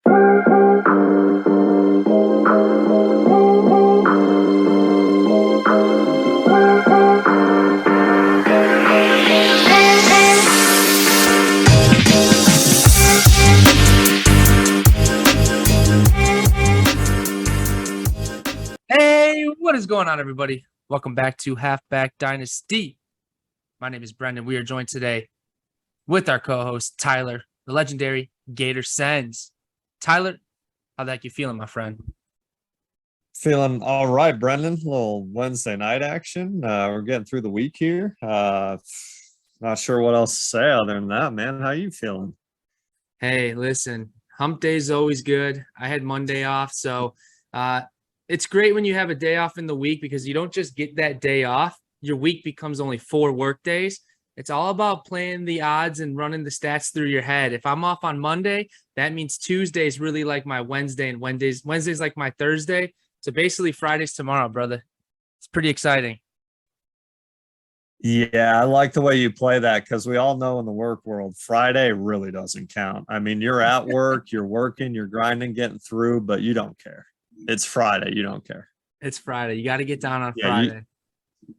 Hey, what is going on, everybody? Welcome back to Halfback Dynasty. My name is Brendan. We are joined today with our co-host, Tyler, the legendary Gator Sens. Tyler, how the heck you feeling, my friend? Feeling all right, Brendan. A little Wednesday night action. We're getting through the week here. Not sure what else to say other than that, man. How you feeling? Hey, listen, hump day is always good. I had Monday off, so it's great when you have a day off in the week because you don't just get that day off. Your week becomes only 4 work days. It's all about playing the odds and running the stats through your head. If I'm off on Monday, that means Tuesday is really like my Wednesday, and Wednesday's like my Thursday. So basically Friday's tomorrow, brother. It's pretty exciting. Yeah, I like the way you play that because we all know in the work world, Friday really doesn't count. I mean, you're at work, you're working, you're grinding, getting through, but you don't care. It's Friday. You don't care. It's Friday. You got to get down on Yeah, Friday.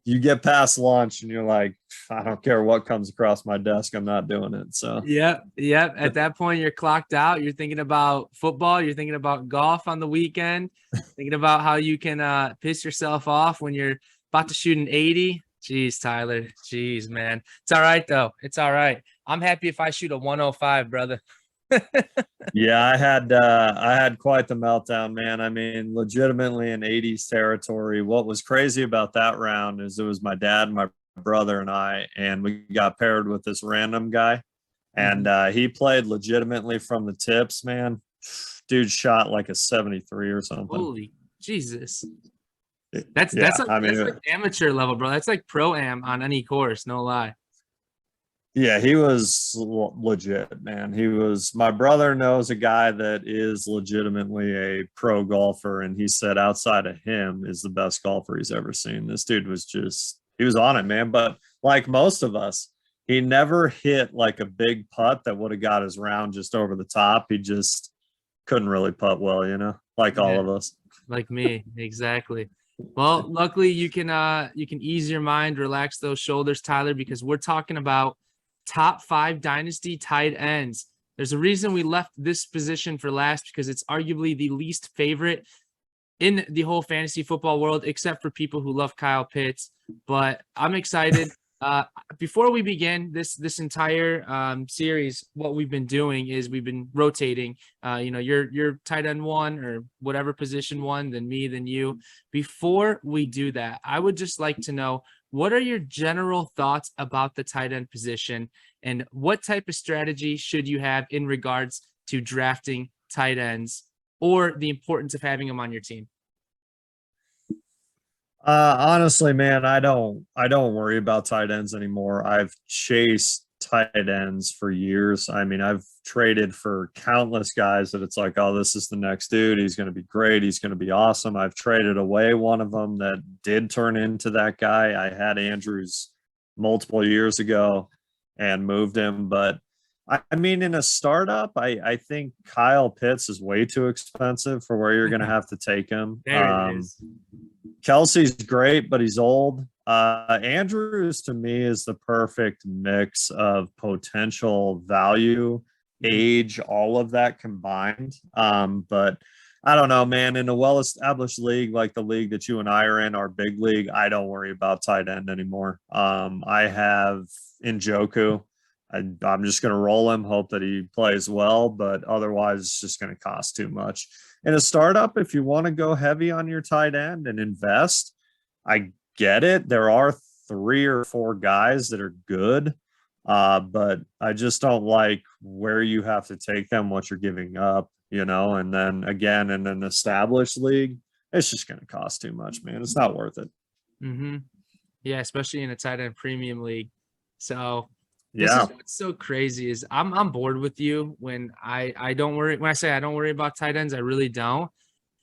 You get past lunch and you're like, I don't care what comes across my desk. I'm not doing it. So Yep. At that point, you're clocked out. You're thinking about football. You're thinking about golf on the weekend. Thinking about how you can piss yourself off when you're about to shoot an 80. Jeez, Tyler. Jeez, man. It's all right, though. It's all right. I'm happy if I shoot a 105, brother. yeah, I had quite the meltdown, man. I mean, legitimately in 80s territory. What was crazy about that round is it was my dad, my brother, and I, and we got paired with this random guy, and he played legitimately from the tips, man. Dude shot like a 73 or something. Holy Jesus. That's like amateur level, bro. That's like pro am on any course, no lie. Yeah, he was legit, man. My brother knows a guy that is legitimately a pro golfer, and he said outside of him is the best golfer he's ever seen. This dude he was on it, man. But like most of us, he never hit like a big putt that would have got his round just over the top. He just couldn't really putt well, like all of us. Like me, exactly. Well, luckily you can ease your mind, relax those shoulders, Tyler, because we're talking about top 5 dynasty tight ends. There's a reason we left this position for last because it's arguably the least favorite in the whole fantasy football world, except for people who love Kyle Pitts. But I'm excited. Before we begin this entire series, what we've been doing is we've been rotating. You're tight end 1 or whatever position 1, then me, then you. Before we do that, I would just like to know, what are your general thoughts about the tight end position, and what type of strategy should you have in regards to drafting tight ends, or the importance of having them on your team? Honestly, man, I don't worry about tight ends anymore. I've chased tight ends for years. I mean, I've traded for countless guys that it's like, oh, this is the next dude. He's going to be great. He's going to be awesome. I've traded away one of them that did turn into that guy. I had Andrews multiple years ago and moved him. But I mean, in a startup, I think Kyle Pitts is way too expensive for where you're going to have to take him. There it is. Kelsey's great, but he's old. Andrews to me is the perfect mix of potential value, age, all of that combined. But I don't know, man. In a well-established league like the league that you and I are in, our big league, I don't worry about tight end anymore. I have Njoku. I'm just going to roll him, hope that he plays well, but otherwise it's just going to cost too much. In a startup, if you want to go heavy on your tight end and invest, I get it. There are 3 or 4 guys that are good, but I just don't like where you have to take them, what you're giving up, and then again, in an established league, it's just going to cost too much, man. It's not worth it. Mm-hmm. Yeah, especially in a tight end premium league. So this Yeah. is what's so crazy is I'm bored with you when I don't worry. When I say I don't worry about tight ends, I really don't.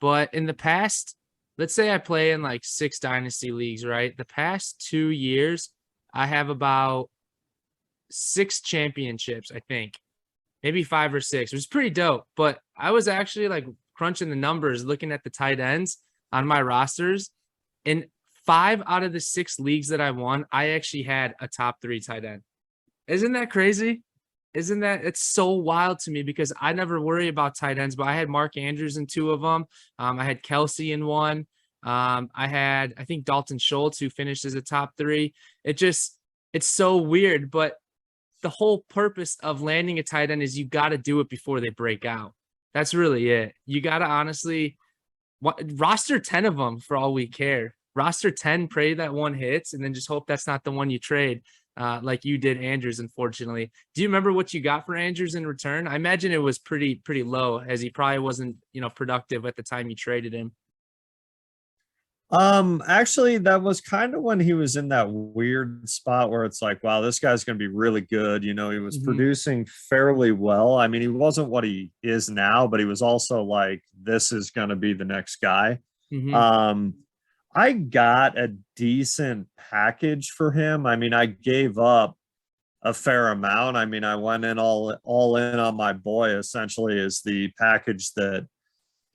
But in the past, let's say I play in like 6 dynasty leagues, right? The past 2 years, I have about 6 championships, I think. maybe 5 or 6. It was pretty dope. But I was actually like crunching the numbers, looking at the tight ends on my rosters. In 5 out of the 6 leagues that I won, I actually had a top 3 tight end. Isn't that crazy? Isn't that it's so wild to me because I never worry about tight ends, but I had Mark Andrews in 2 of them. I had Kelsey in 1. I think Dalton Schultz, who finished as a top 3. It's so weird, but the whole purpose of landing a tight end is you got to do it before they break out. That's really it. You got to honestly roster 10 of them for all we care. Roster 10, pray that one hits, and then just hope that's not the one you trade, like you did Andrews, unfortunately. Do you remember what you got for Andrews in return? I imagine it was pretty low, as he probably wasn't, productive at the time you traded him. Actually, that was kind of when he was in that weird spot where it's like, wow, this guy's going to be really good. He was producing fairly well. I mean, he wasn't what he is now, but he was also like, this is going to be the next guy. I got a decent package for him. I mean, I gave up a fair amount. I mean, I went in all in on my boy, essentially, is the package that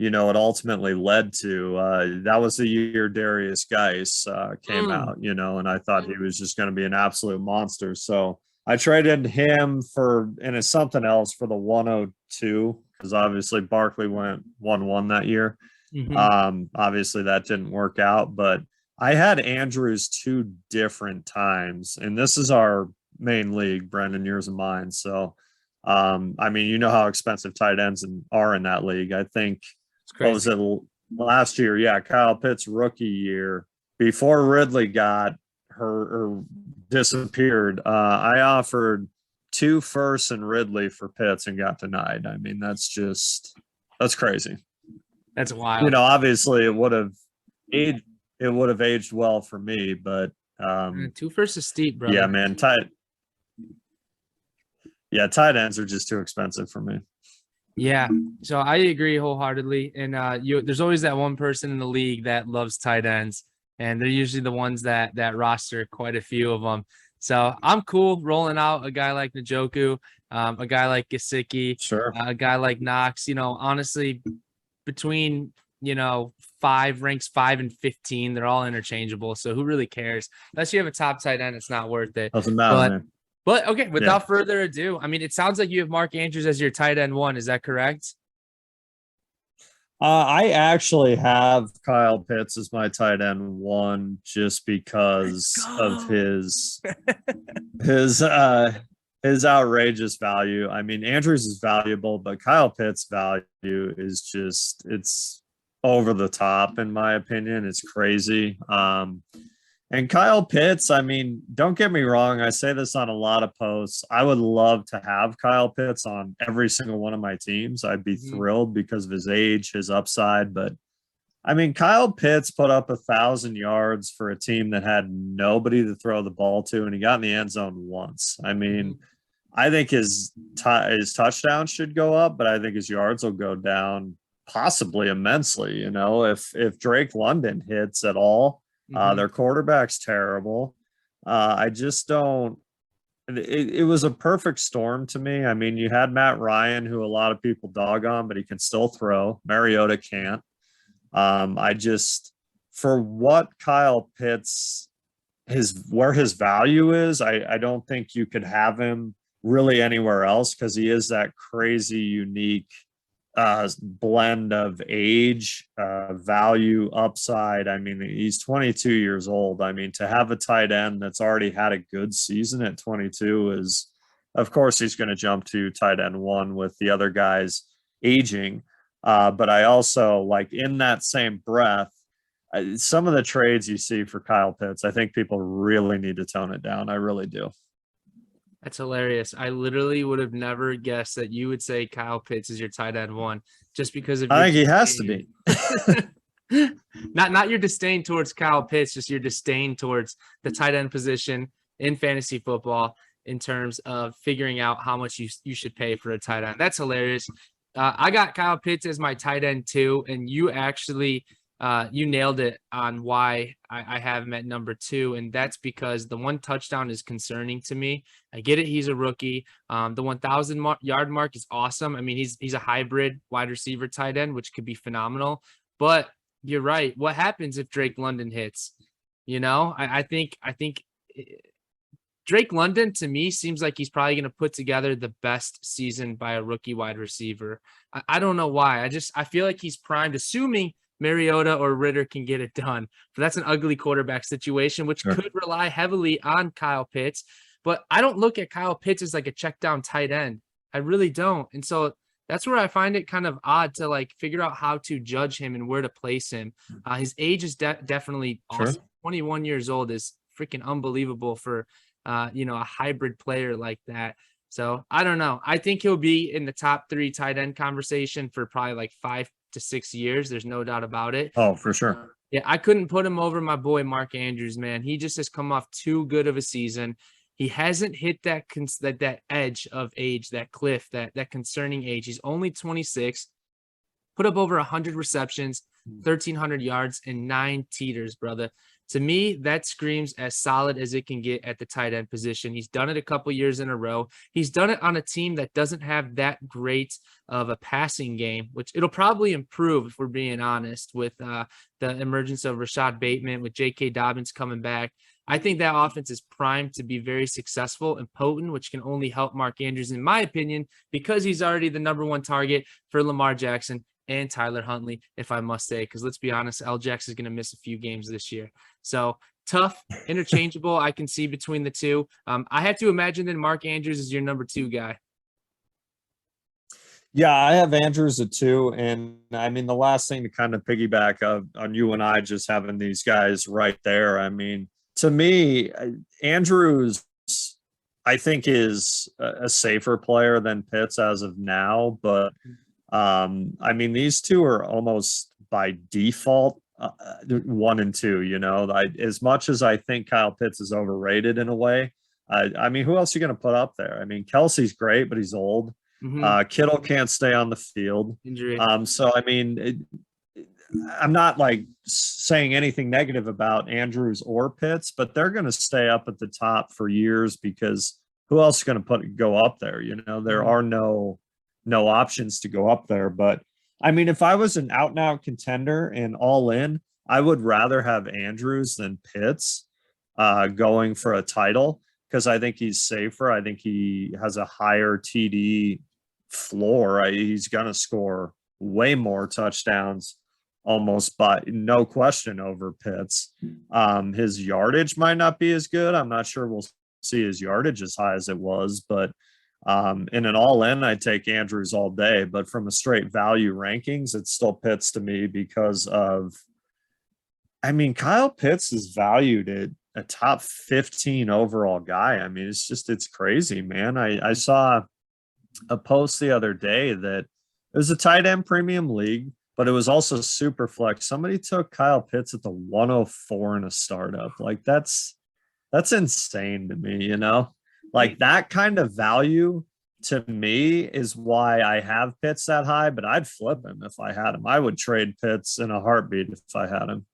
it ultimately led to. That was the year Darius Geis came out, and I thought he was just going to be an absolute monster. So I traded him and it's something else for the 102, because obviously Barkley went 1-1 that year. Obviously that didn't work out, but I had Andrews 2 different times, and this is our main league, Brendan, yours and mine. So, I mean, you know how expensive tight ends are in that league. I think, what was it last year? Yeah, Kyle Pitts rookie year, before Ridley got hurt or disappeared. I offered 2 firsts and Ridley for Pitts and got denied. I mean, that's crazy. That's wild. Obviously it would have aged well for me, but 2 firsts is steep, bro. Yeah, man, tight ends are just too expensive for me. Yeah, so I agree wholeheartedly. And there's always that one person in the league that loves tight ends, and they're usually the ones that roster quite a few of them. So I'm cool rolling out a guy like Njoku, a guy like Gesicki, sure, a guy like Knox. Honestly, between ranks 5 and 15, they're all interchangeable. So who really cares? Unless you have a top tight end, it's not worth it. Doesn't matter, man. But okay, without further ado, I mean, it sounds like you have Mark Andrews as your tight end 1. Is that correct? I actually have Kyle Pitts as my tight end 1, just because of his outrageous value. I mean, Andrews is valuable, but Kyle Pitts' value is it's over the top, in my opinion. It's crazy. And Kyle Pitts, I mean, don't get me wrong, I say this on a lot of posts. I would love to have Kyle Pitts on every single one of my teams. I'd be thrilled because of his age, his upside. But I mean, Kyle Pitts put up 1,000 yards for a team that had nobody to throw the ball to, and he got in the end zone once. I mean, I think his touchdowns should go up, but I think his yards will go down possibly immensely. If Drake London hits at all, their quarterback's terrible. I just don't. It was a perfect storm to me. I mean, you had Matt Ryan, who a lot of people dog on, but he can still throw. Mariota can't. For what Kyle Pitts, where his value is, I don't think you could have him really anywhere else, because he is that crazy unique blend of age, value, upside. I mean, he's 22 years old. I mean, to have a tight end that's already had a good season at 22 is, of course, he's going to jump to tight end 1 with the other guys aging. But I also, like, in that same breath, some of the trades you see for Kyle Pitts, I think people really need to tone it down. I really do. That's hilarious. I literally would have never guessed that you would say Kyle Pitts is your tight end 1, just because of. I think he has to be. not your disdain towards Kyle Pitts, just your disdain towards the tight end position in fantasy football, in terms of figuring out how much you should pay for a tight end. That's hilarious. I got Kyle Pitts as my tight end 2, and you actually you nailed it on why I have him at number 2, and that's because the 1 touchdown is concerning to me. I get it, he's a rookie. The 1,000 yard mark is awesome. I mean, he's a hybrid wide receiver tight end, which could be phenomenal. But you're right. What happens if Drake London hits? I think Drake London to me seems like he's probably going to put together the best season by a rookie wide receiver. I don't know why. I feel like he's primed, assuming Mariota or Ritter can get it done. But that's an ugly quarterback situation, which Sure. could rely heavily on Kyle Pitts. But I don't look at Kyle Pitts as like a check down tight end. I really don't. And so that's where I find it kind of odd to like figure out how to judge him and where to place him. His age is definitely awesome. Sure. 21 years old is freaking unbelievable for a hybrid player like that. So I don't know. I think he'll be in the top 3 tight end conversation for probably like 5 to 6 years. There's no doubt about it. Oh, for sure. Yeah, I couldn't put him over my boy Mark Andrews, man. He just has come off too good of a season. He hasn't hit that edge of age, that cliff, that concerning age. He's only 26, put up over 100 receptions, 1,300 yards, and 9 teeters, brother. To me, that screams as solid as it can get at the tight end position. He's done it a couple years in a row. He's done it on a team that doesn't have that great of a passing game, which it'll probably improve if we're being honest with the emergence of Rashad Bateman, with J.K. Dobbins coming back. I think that offense is primed to be very successful and potent, which can only help Mark Andrews, in my opinion, because he's already the number 1 target for Lamar Jackson and Tyler Huntley, if I must say, because let's be honest, L-Jax is going to miss a few games this year. So tough, interchangeable. I can see between the two. I have to imagine that Mark Andrews is your number 2 guy. Yeah, I have Andrews at 2. And I mean, the last thing to kind of piggyback on you and I just having these guys right there. I mean, to me, Andrews, I think, is a safer player than Pitts as of now. But I mean, these two are almost by default 1 and 2. As much as I think Kyle Pitts is overrated in a way, I mean, who else are you going to put up there? I mean, Kelsey's great, but he's old. Kittle can't stay on the field. Injury. So I mean, I'm not like saying anything negative about Andrews or Pitts, but they're going to stay up at the top for years because who else is going to go up there? There are no options to go up there. But I mean, if I was an out and out contender and all in, I would rather have Andrews than Pitts going for a title, because I think he's safer. I think he has a higher TD floor. He's going to score way more touchdowns, almost by no question, over Pitts. His yardage might not be as good. I'm not sure we'll see his yardage as high as it was, but in an all-in, I'd take Andrews all day. But from a straight value rankings, it's still Pitts to me because of, I mean, Kyle Pitts is valued at a top 15 overall guy. I mean, it's crazy, man. I saw a post the other day that it was a tight end premium league, but it was also super flex. Somebody took Kyle Pitts at the 104 in a startup. Like that's insane to me, like that kind of value to me is why I have Pitts that high, but I'd flip him if I had him. I would trade Pitts in a heartbeat if I had him,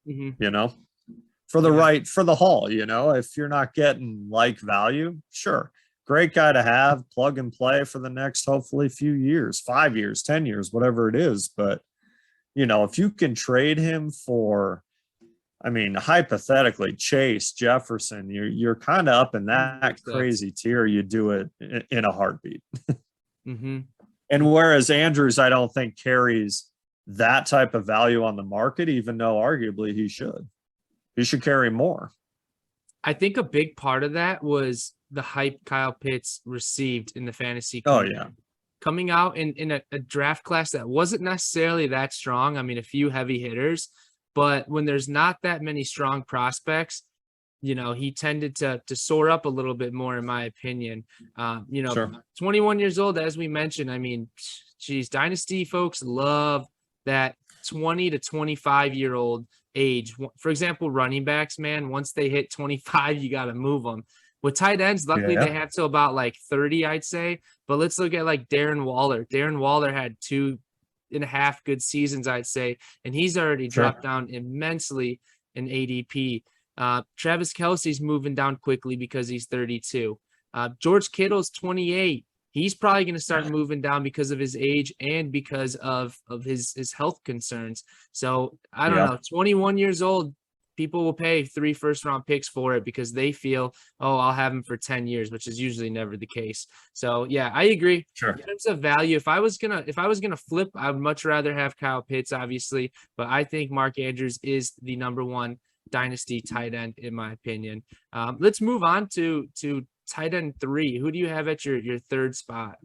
for the haul, if you're not getting like value, sure. Great guy to have, plug and play for the next, hopefully, few years, 5 years, 10 years, whatever it is. But, if you can trade him for, I mean, hypothetically, Chase, Jefferson, you're kind of up in that crazy tier. You do it in a heartbeat. And whereas Andrews, I don't think carries that type of value on the market, even though arguably he should. He should carry more. I think a big part of that was the hype Kyle Pitts received in the fantasy community. Oh, yeah. Coming out in a draft class that wasn't necessarily that strong. I mean, a few heavy hitters, but when there's not that many strong prospects, he tended to soar up a little bit more, in my opinion. Sure. 21 years old, as we mentioned. I mean, geez, Dynasty folks love that 20 to 25-year-old age. For example, running backs, man, once they hit 25, you got to move them. With tight ends, luckily they have till about like 30, I'd say. But let's look at like Darren Waller. Darren Waller had 2 and a half good seasons, I'd say, and he's already dropped down immensely in ADP. Travis Kelce's moving down quickly because he's 32. George Kittle's 28. He's probably going to start moving down because of his age and because of his health concerns. So I don't know, 21 years old, people will pay 3 first-round picks for it because they feel, oh, I'll have him for 10 years, which is usually never the case. So yeah, I agree. Sure. In terms of value, if I was gonna flip, I would much rather have Kyle Pitts, obviously, but I think Mark Andrews is the number one dynasty tight end in my opinion. Let's move on to tight end 3. Who do you have at your third spot?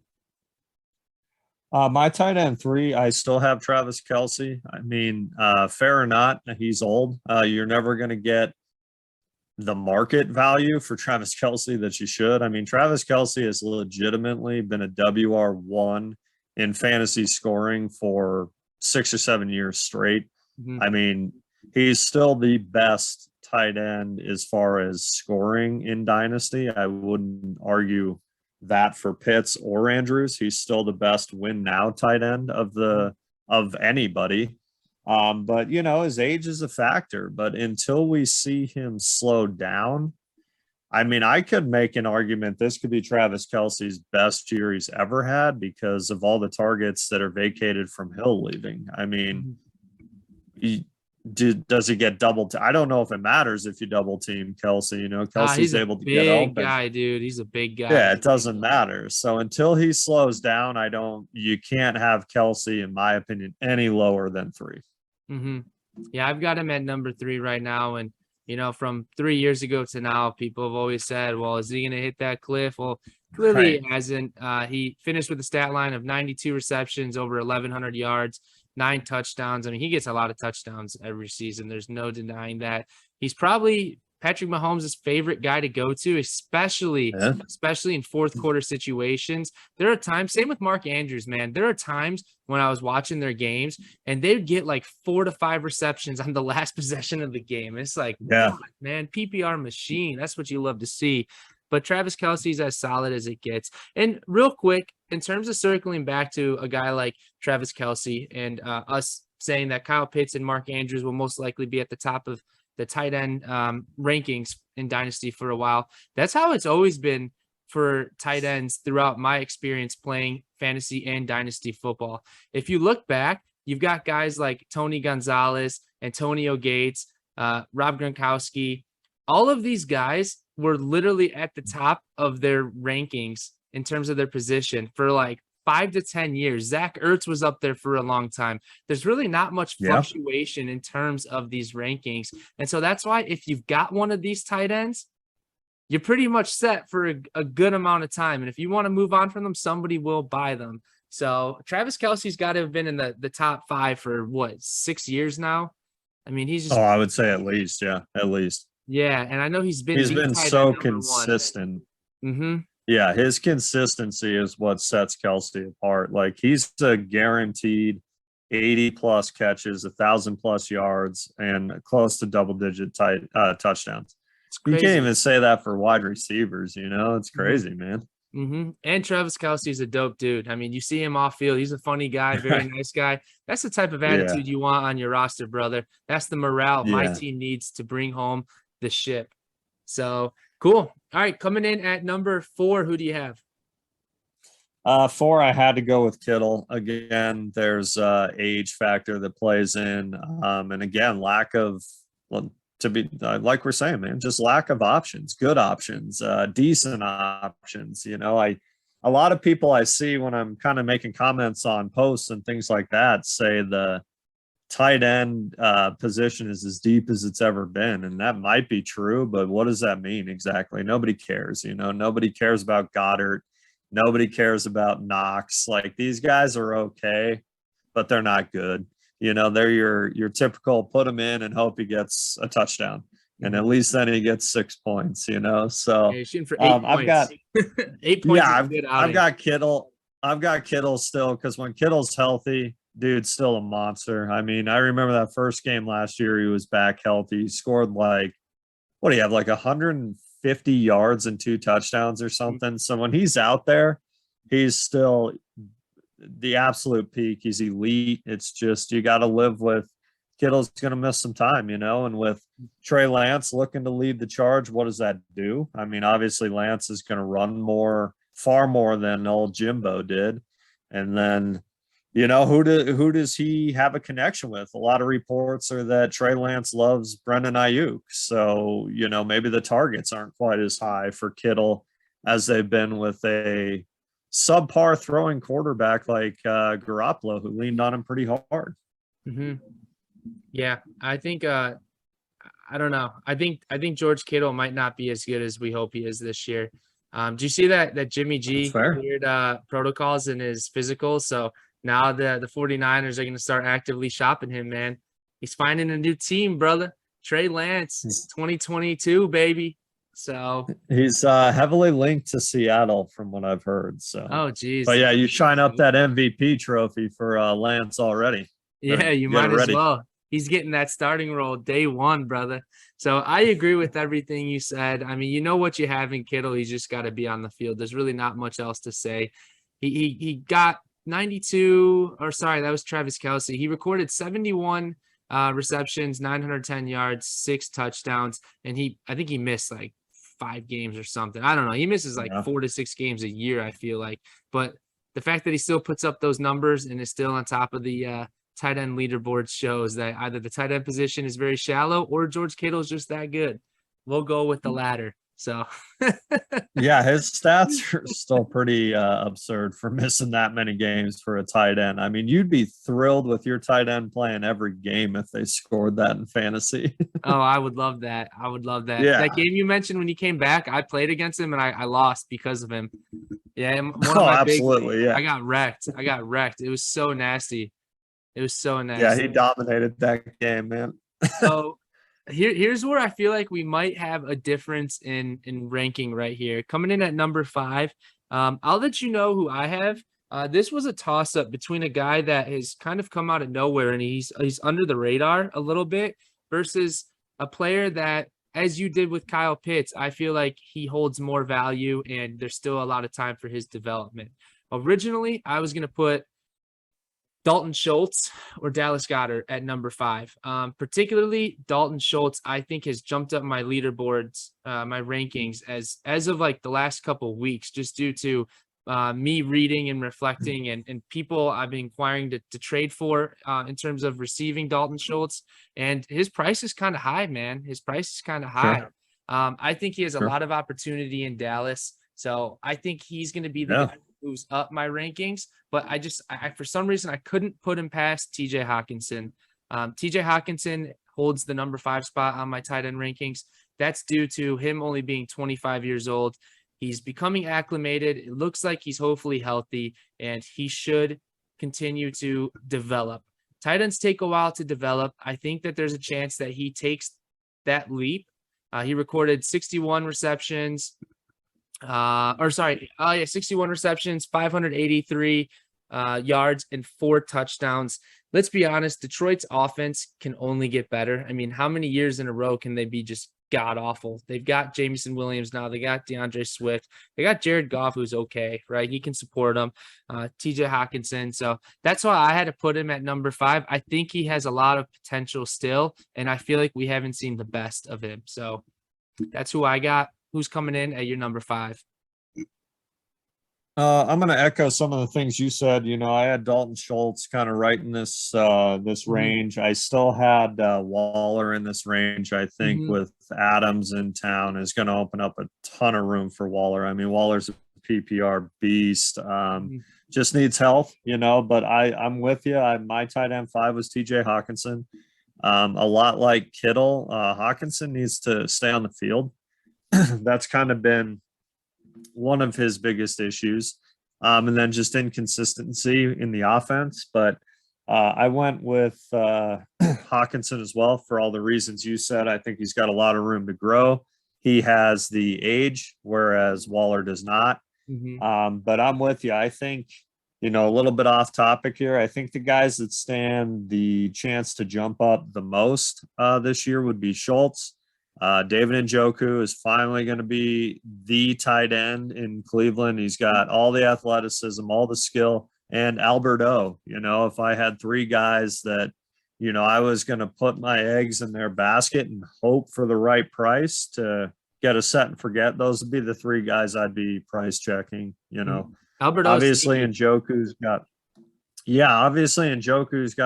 My tight end 3, I still have Travis Kelce. I mean, fair or not, he's old. You're never going to get the market value for Travis Kelce that you should. I mean, Travis Kelce has legitimately been a WR1 in fantasy scoring for 6 or 7 years straight. I mean, he's still the best tight end as far as scoring in Dynasty. I wouldn't argue that for Pitts or Andrews. He's still the best win now tight end of anybody. But you know, his age is a factor, but until we see him slow down, I mean, I could make an argument this could be Travis Kelce's best year he's ever had because of all the targets that are vacated from Hill leaving. I mean, does he get double? I don't know if it matters if you double team Kelce. You know, Kelsey's able to get open. Big guy, dude. He's a big guy. Yeah, it doesn't matter. So until he slows down, you can't have Kelce, in my opinion, any lower than 3. Yeah, I've got him at number 3 right now, and you know, from 3 years ago to now, people have always said, well, is he going to hit that cliff? Well, clearly he hasn't. He finished with a stat line of 92 receptions, over 1,100 yards, 9 touchdowns. I mean, he gets a lot of touchdowns every season. There's no denying that. He's probably Patrick Mahomes' favorite guy to go to, especially in fourth quarter situations. There are times, same with Mark Andrews, man. There are times when I was watching their games and they would get like 4 to 5 receptions on the last possession of the game. It's like, God, man, PPR machine. That's what you love to see. But Travis Kelce's as solid as it gets. And real quick, in terms of circling back to a guy like Travis Kelce and us saying that Kyle Pitts and Mark Andrews will most likely be at the top of the tight end rankings in Dynasty for a while. That's how it's always been for tight ends throughout my experience playing fantasy and Dynasty football. If you look back, you've got guys like Tony Gonzalez, Antonio Gates, Rob Gronkowski. All of these guys were literally at the top of their rankings in terms of their position for like 5 to 10 years. Zach Ertz was up there for a long time. There's really not much fluctuation in terms of these rankings. And so that's why if you've got one of these tight ends, you're pretty much set for a good amount of time. And if you want to move on from them, somebody will buy them. So Travis Kelce's got to have been in the top 5 for what, 6 years now? I mean, he's just. Oh, I would say at least. Yeah, at least. Yeah. And I know he's been so consistent. Yeah, his consistency is what sets Kelce apart. Like, he's a guaranteed 80-plus catches, 1,000-plus yards, and close to double-digit touchdowns. You can't even say that for wide receivers, you know? It's crazy, man. And Travis Kelce is a dope dude. I mean, you see him off field. He's a funny guy, very nice guy. That's the type of attitude you want on your roster, brother. That's the morale my team needs to bring home the ship. So, cool. All right, coming in at number 4, who do you have? 4, I had to go with Kittle. Again, there's age factor that plays in. And again, lack of, like we're saying, man, just lack of options, good options, decent options. You know, a lot of people I see when I'm kind of making comments on posts and things like that say the tight end position is as deep as it's ever been. And that might be true, but what does that mean exactly? Nobody cares, you know, nobody cares about Goddard. Nobody cares about Knox. Like, these guys are okay, but they're not good. You know, they're your typical put him in and hope he gets a touchdown. And at least then he gets 6 points, you know? So you're shooting for 8 points. I've got 8 points. Yeah, I've got Kittle. I've got Kittle still, because when Kittle's healthy, dude's still a monster. I mean, I remember that first game last year, he was back healthy. He scored like, what do you have, like 150 yards and 2 touchdowns or something. So when he's out there, he's still the absolute peak. He's elite. It's just you got to live with Kittle's going to miss some time, and with Trey Lance looking to lead the charge, what does that do? I mean, obviously Lance is going to run far more than old Jimbo did. And then, who does he have a connection with? A lot of reports are that Trey Lance loves Brendan Ayuk. So, maybe the targets aren't quite as high for Kittle as they've been with a subpar throwing quarterback like Garoppolo, who leaned on him pretty hard. Mm-hmm. Yeah, I think I don't know. I think George Kittle might not be as good as we hope he is this year. Do you see that Jimmy G cleared protocols in his physical? So now the 49ers are going to start actively shopping him, man. He's finding a new team, brother. Trey Lance, 2022, baby. So he's heavily linked to Seattle from what I've heard. So, oh, geez. But yeah, you shine up that MVP trophy for Lance already. Yeah, you might as well. He's getting that starting role day one, brother. So I agree with everything you said. I mean, you know what you have in Kittle. He's just got to be on the field. There's really not much else to say. He got 92, or sorry, that was Travis Kelce. He recorded 71 receptions, 910 yards, 6 touchdowns, and I think he missed like 5 games or something. I don't know. He misses like 4 to 6 games a year, I feel like. But the fact that he still puts up those numbers and is still on top of the tight end leaderboard shows that either the tight end position is very shallow or George Kittle is just that good. We'll go with the latter. So yeah, his stats are still pretty absurd for missing that many games for a tight end. I mean, you'd be thrilled with your tight end playing every game if they scored that in fantasy. Oh, I would love that. I would love that. Yeah. That game you mentioned when he came back, I played against him and I lost because of him. Yeah, absolutely. Yeah, I got wrecked. It was so nasty. Yeah, he dominated that game, man. So here's where I feel like we might have a difference in ranking right here. Coming in at number 5, I'll let you know who I have. This was a toss-up between a guy that has kind of come out of nowhere and he's under the radar a little bit versus a player that, as you did with Kyle Pitts, I feel like he holds more value and there's still a lot of time for his development. Originally, I was going to put Dalton Schultz or Dallas Goedert at number 5. Particularly Dalton Schultz, I think has jumped up my leaderboards, my rankings as of like the last couple of weeks, just due to me reading and reflecting and people I've been inquiring to trade for in terms of receiving Dalton Schultz. And his price is kind of high, man. His price is kind of high. Sure. I think he has a lot of opportunity in Dallas. So I think he's going to be the guy who moves up my rankings. But I for some reason, I couldn't put him past TJ Hawkinson. TJ Hawkinson holds the number 5 spot on my tight end rankings. That's due to him only being 25 years old. He's becoming acclimated. It looks like he's hopefully healthy, and he should continue to develop. Tight ends take a while to develop. I think that there's a chance that he takes that leap. He recorded 61 receptions. 61 receptions, 583 yards, and 4 touchdowns. Let's be honest, Detroit's offense can only get better. I mean, how many years in a row can they be just god awful? They've got Jameson Williams now. They got DeAndre Swift. They got Jared Goff, who's okay, right? He can support them. TJ Hawkinson. So that's why I had to put him at number 5. I think he has a lot of potential still, and I feel like we haven't seen the best of him. So that's who I got. Who's coming in at your number 5? I'm going to echo some of the things you said. I had Dalton Schultz kind of right in this range. I still had Waller in this range. I think with Adams in town is going to open up a ton of room for Waller. I mean, Waller's a PPR beast. Just needs health, but I'm with you. My tight end 5 was TJ Hawkinson. A lot like Kittle, Hawkinson needs to stay on the field. That's kind of been one of his biggest issues. And then just inconsistency in the offense. But I went with Hawkinson as well for all the reasons you said. I think he's got a lot of room to grow. He has the age, whereas Waller does not. But I'm with you. I think, a little bit off topic here. I think the guys that stand the chance to jump up the most this year would be Schultz. David Njoku is finally going to be the tight end in Cleveland. He's got all the athleticism, all the skill, and Alberto. You know, if I had three guys that, you know, I was going to put my eggs in their basket and hope for the right price to get a set and forget, those would be the three guys I'd be price checking. You know, Alberto, obviously, Njoku's got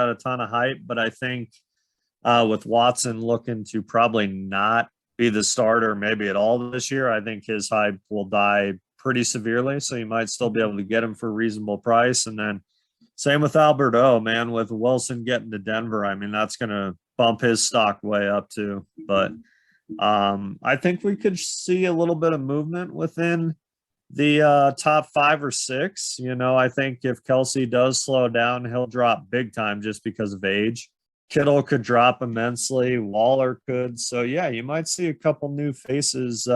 a ton of hype, but I think with Watson looking to probably not be the starter maybe at all this year, I think his hype will die pretty severely. So you might still be able to get him for a reasonable price. And then same with Alberto, man, with Wilson getting to Denver. I mean, that's going to bump his stock way up too. But I think we could see a little bit of movement within the top 5 or 6. You know, I think if Kelsey does slow down, he'll drop big time just because of age. Kittle could drop immensely. Waller could. So yeah, you might see a couple new faces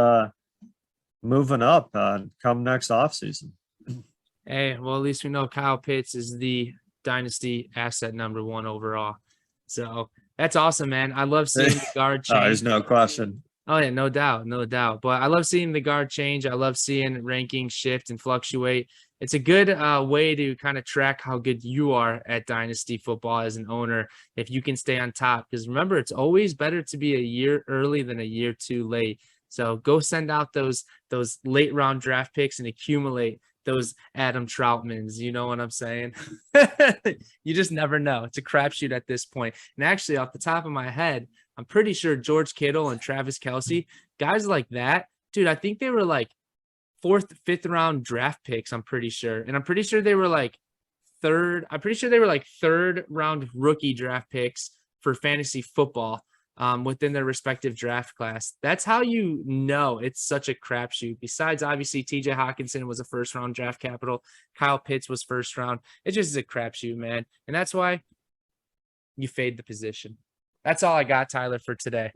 moving up come next offseason. Hey, well, at least we know Kyle Pitts is the dynasty asset #1 overall. So that's awesome, man. I love seeing the guard change. There's no question. Oh yeah, no doubt, no doubt. But I love seeing the guard change. I love seeing rankings shift and fluctuate. It's a good way to kind of track how good you are at dynasty football as an owner if you can stay on top. Because remember, it's always better to be a year early than a year too late. So go send out those late round draft picks and accumulate those Adam Troutmans. You know what I'm saying? You just never know. It's a crapshoot at this point. And actually, off the top of my head, I'm pretty sure George Kittle and Travis Kelce, guys like that, dude, I think they were like 4th, 5th round draft picks. I'm pretty sure. And I'm pretty sure they were like 3rd round rookie draft picks for fantasy football within their respective draft class. That's how you know it's such a crapshoot. Besides, obviously, TJ Hawkinson was a 1st round draft capital. Kyle Pitts was 1st round. It just is a crapshoot, man. And that's why you fade the position. That's all I got, Tyler, for today.